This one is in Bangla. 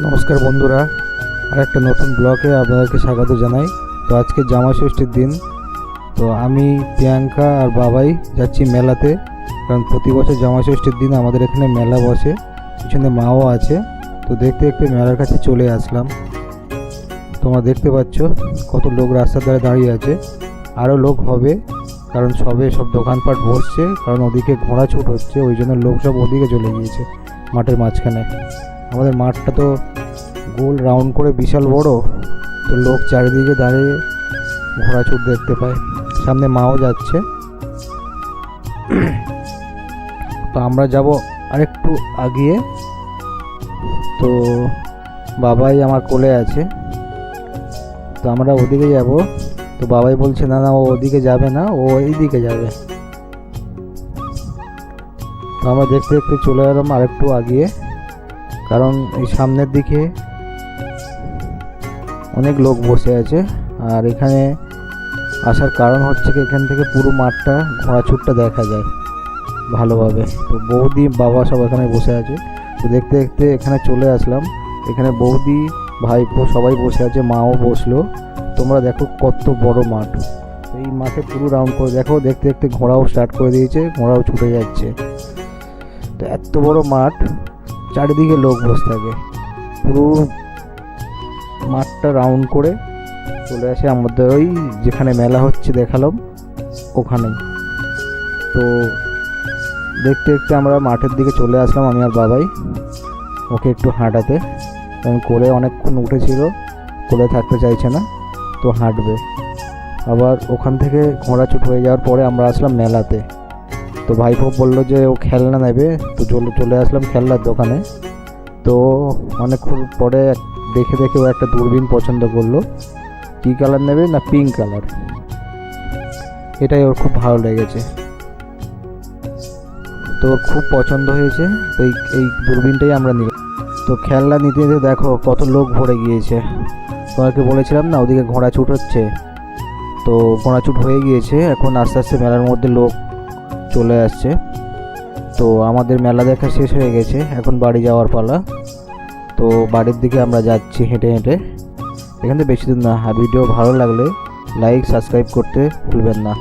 নমস্কার বন্ধুরা, আর একটা নতুন ব্লগে আপনাদেরকে স্বাগত জানাই। তো আজকে জামাই ষষ্ঠীর দিন। তো আমি, প্রিয়াঙ্কা আর বাবাই যাচ্ছি মেলাতে, কারণ প্রতি বছর জামাই ষষ্ঠীর দিন আমাদের এখানে মেলা বসে, পিছনে মাও আছে। তো দেখতে দেখতে মেলার কাছে চলে আসলাম। তোমরা দেখতে পাচ্ছ কত লোক রাস্তার ধারে দাঁড়িয়ে আছে, আরও লোক হবে, কারণ সব দোকানপাট বসছে, কারণ ওদিকে ঘোড়া ছুট হচ্ছে, ওই জন্য লোক সব ওদিকে চলে গিয়েছে মাঠের মাঝখানে। আমাদের মাঠটা তো গোল রাউন্ড করে বিশাল বড়, তো লোক চারিদিকে দাঁড়িয়ে ঘোড়া ছুট দেখতে পায়। সামনে মাও যাচ্ছে। তো আমরা যাব আরেকটু আগিয়ে। তো বাবাই আমার কোলে আছে, তো আমরা ওদিকে যাব। তো বাবাই বলছে না না, ও ওদিকে যাবে না, ও এই দিকে যাবে। তো আমরা দেখতে দেখতে চলে এলাম আরেকটু আগিয়ে, কারণ এই সামনের দিকে অনেক লোক বসে আছে। আর এখানে আসার কারণ হচ্ছে কি, এখান থেকে পুরো মাঠটা, ঘোড়া ছুটটা দেখা যায় ভালোভাবে। তো বৌদি বাবা সব এখানে বসে আছে। তো দেখতে দেখতে এখানে চলে আসলাম। এখানে বৌদি ভাইপো সবাই বসে আছে, মাও বসলো। তোমরা দেখো কত বড় মাঠ। এই মাঠে পুরো রাউন্ড করে দেখো, দেখতে দেখতে ঘোড়াও স্টার্ট করে দিয়েছে, ঘোড়াও ছুটে যাচ্ছে। তো এত বড় মাঠ, চারিদিকে লোক বসে থাকে। পুরো মাঠটা রাউন্ড করে চলে আসে আমাদের ওই যেখানে মেলা হচ্ছে দেখালাম ওখানেই। তো দেখতে দেখতে আমরা মাঠের দিকে চলে আসলাম, আমি আর বাবাই। ওকে একটু হাঁটাতে, কারণ কোলে অনেকক্ষণ উঠেছিল, কোলে থাকতে চাইছে না, তো হাঁটবে। আবার ওখান থেকে ঘোড়া ছুট হয়ে যাওয়ার পরে আমরা আসলাম মেলাতে। তো ভাইপো বললো যে ও খেলনা নেবে, তো চলে আসলাম খেলনার দোকানে। তো অনেকক্ষণ পরে দেখে ও একটা দূরবীন পছন্দ করলো। কী কালার নেবে না, পিঙ্ক কালার, এটাই ওর খুব ভালো লেগেছে। তো ওর খুব পছন্দ হয়েছে, তো এই দূরবীনটাই আমরা নিলাম। তো খেলনা নিতে নিতে দেখো কত লোক ভরে গিয়েছে। তোমাকে বলেছিলাম না ওদিকে ঘোড়া ছুট হচ্ছে, তো ঘোড়া ছুট হয়ে গিয়েছে। এখন আস্তে আস্তে মেলার মধ্যে লোক চলে আসছে। তো আমাদের মেলা দেখা শেষ হয়ে গেছে, এখন বাড়ি যাওয়ার পালা। তো বাড়ির দিকে আমরা যাচ্ছি হেঁটে হেঁটে। এখান থেকে বেশি দূর না। আর ভিডিও ভালো লাগলে লাইক সাবস্ক্রাইব করতে ভুলবেন না।